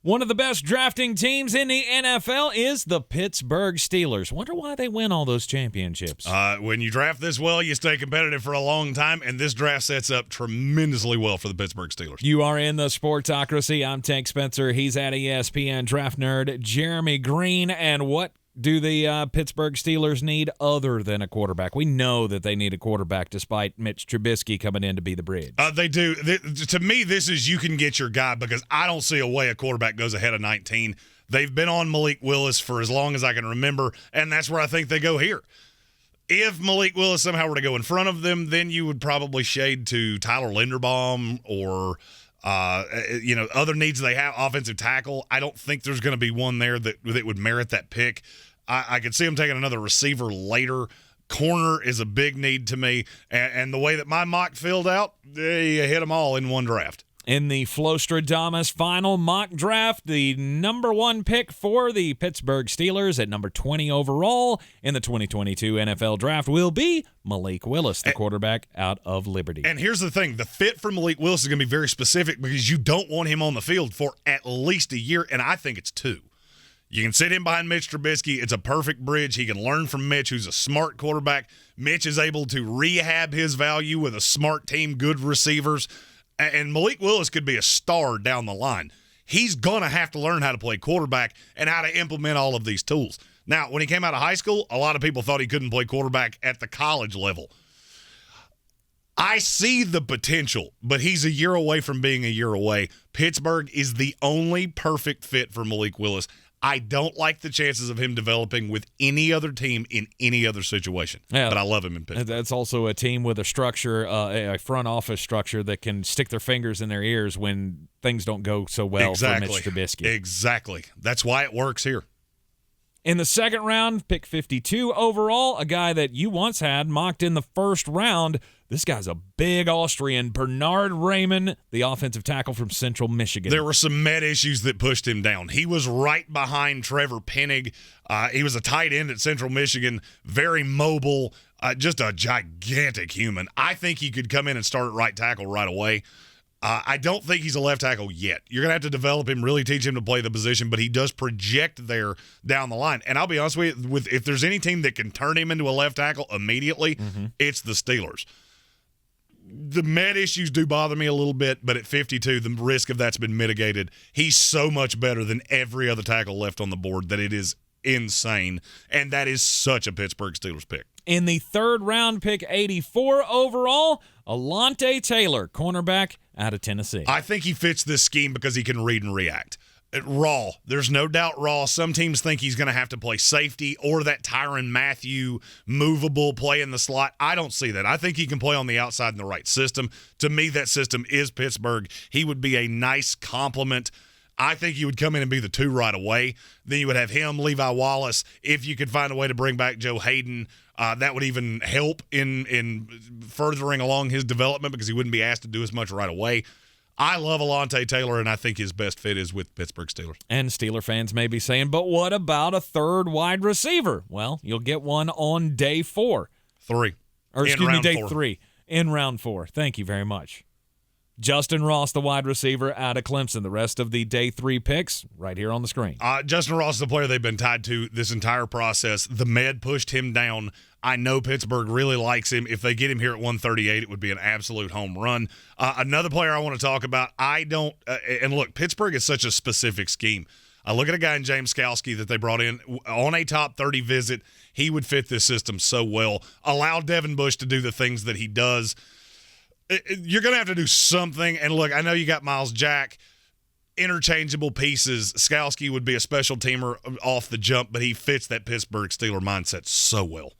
One of the best drafting teams in the NFL is the Pittsburgh Steelers. Wonder why they win all those championships. When you draft this well, you stay competitive for a long time, and this draft sets up tremendously well for the Pittsburgh Steelers. You are in the Sportocracy. I'm Tank Spencer. He's at ESPN draft nerd Jeremy Greene. And what do the Pittsburgh Steelers need other than a quarterback? We know that they need a quarterback despite Mitch Trubisky coming in to be the bridge. They do. To me, this is you can get your guy because I don't see a way a quarterback goes ahead of 19. They've been on Malik Willis for as long as I can remember, and that's where I think they go here. If Malik Willis somehow were to go in front of them, then you would probably shade to Tyler Linderbaum or other needs they have, offensive tackle. I don't think there's going to be one there that would merit that pick. I could see them taking another receiver later. Corner is a big need to me. And the way that my mock filled out, you hit them all in one draft. In the Flostradamus final mock draft, the number one pick for the Pittsburgh Steelers at number 20 overall in the 2022 NFL Draft will be Malik Willis, the quarterback out of Liberty. And here's the thing. The fit for Malik Willis is going to be very specific because you don't want him on the field for at least a year, and I think it's 2. You can sit him behind Mitch Trubisky. It's a perfect bridge. He can learn from Mitch, who's a smart quarterback. Mitch is able to rehab his value with a smart team, good receivers. And Malik Willis could be a star down the line. He's going to have to learn how to play quarterback and how to implement all of these tools. Now, when he came out of high school, a lot of people thought he couldn't play quarterback at the college level. I see the potential, but he's a year away from being a year away. Pittsburgh is the only perfect fit for Malik Willis. I don't like the chances of him developing with any other team in any other situation. Yeah, but I love him in Pittsburgh. That's also a team with a structure, a front office structure that can stick their fingers in their ears when things don't go so well for Mitch Trubisky. Exactly. That's why it works here. In the second round, pick 52 overall, a guy that you once had mocked in the first round. This guy's a big Austrian, Bernard Raymond, the offensive tackle from Central Michigan. There were some med issues that pushed him down. He was right behind Trevor Penning. He was a tight end at Central Michigan, very mobile, just a gigantic human. I think he could come in and start at right tackle right away. I don't think he's a left tackle yet. You're going to have to develop him, really teach him to play the position, but he does project there down the line. And I'll be honest with you, if there's any team that can turn him into a left tackle immediately, it's the Steelers. The med issues do bother me a little bit, but at 52, the risk of that's been mitigated. He's so much better than every other tackle left on the board that it is insane, and that is such a Pittsburgh Steelers pick. In the third round, pick 84 overall, Alontae Taylor, cornerback out of Tennessee. I think he fits this scheme because he can read and react. Raw. There's no doubt raw. Some teams think he's going to have to play safety or that Tyrann Mathieu movable play in the slot. I don't see that. I think he can play on the outside in the right system. To me, that system is Pittsburgh. He would be a nice complement. I think he would come in and be the 2 right away. Then you would have him, Levi Wallace. If you could find a way to bring back Joe Hayden, that would even help in furthering along his development because he wouldn't be asked to do as much right away. I love Alontae Taylor, and I think his best fit is with Pittsburgh Steelers. And Steeler fans may be saying, but what about a third wide receiver? Well, you'll get one on day 4. 3. Or excuse me, day 3. In round 4. Thank you very much. Justin Ross, the wide receiver out of Clemson. The rest of the day 3 picks right here on the screen. Justin Ross is the player they've been tied to this entire process. The med pushed him down. I know Pittsburgh really likes him. If they get him here at 138, it would be an absolute home run. Another player I want to talk about, and look, Pittsburgh is such a specific scheme. I look at a guy in James Skalski that they brought in on a top 30 visit. He would fit this system so well. Allow Devin Bush to do the things that he does. You're going to have to do something. And look, I know you got Miles Jack, interchangeable pieces. Skalski would be a special teamer off the jump, but he fits that Pittsburgh Steeler mindset so well.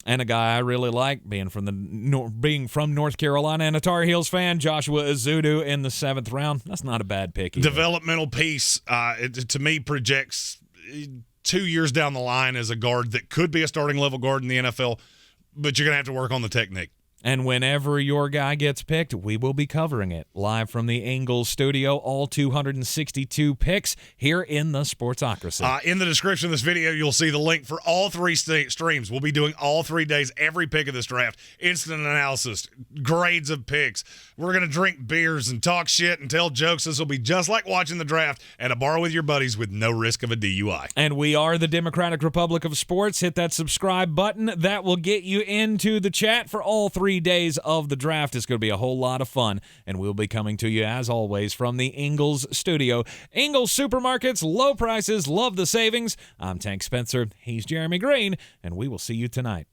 And a guy I really like, being from North Carolina and a Tar Heels fan, Joshua Ezeudu in the 7th round. That's not a bad pick either. Developmental piece, to me, projects 2 years down the line as a guard that could be a starting level guard in the NFL, but you're going to have to work on the technique. And whenever your guy gets picked, we will be covering it live from the Ingles Studio, all 262 picks here in the Sportsocracy. In the description of this video, you'll see the link for all 3 streams. We'll be doing all 3 days, every pick of this draft, instant analysis, grades of picks. We're going to drink beers and talk shit and tell jokes. This will be just like watching the draft at a bar with your buddies with no risk of a DUI. And we are the Democratic Republic of Sports. Hit that subscribe button. That will get you into the chat for all 3 days of the draft. It's going to be a whole lot of fun, and we'll be coming to you, as always, from the Ingles Studio. Ingles Supermarkets, low prices, love the savings. I'm Tank Spencer. He's Jeremy Greene, and we will see you tonight.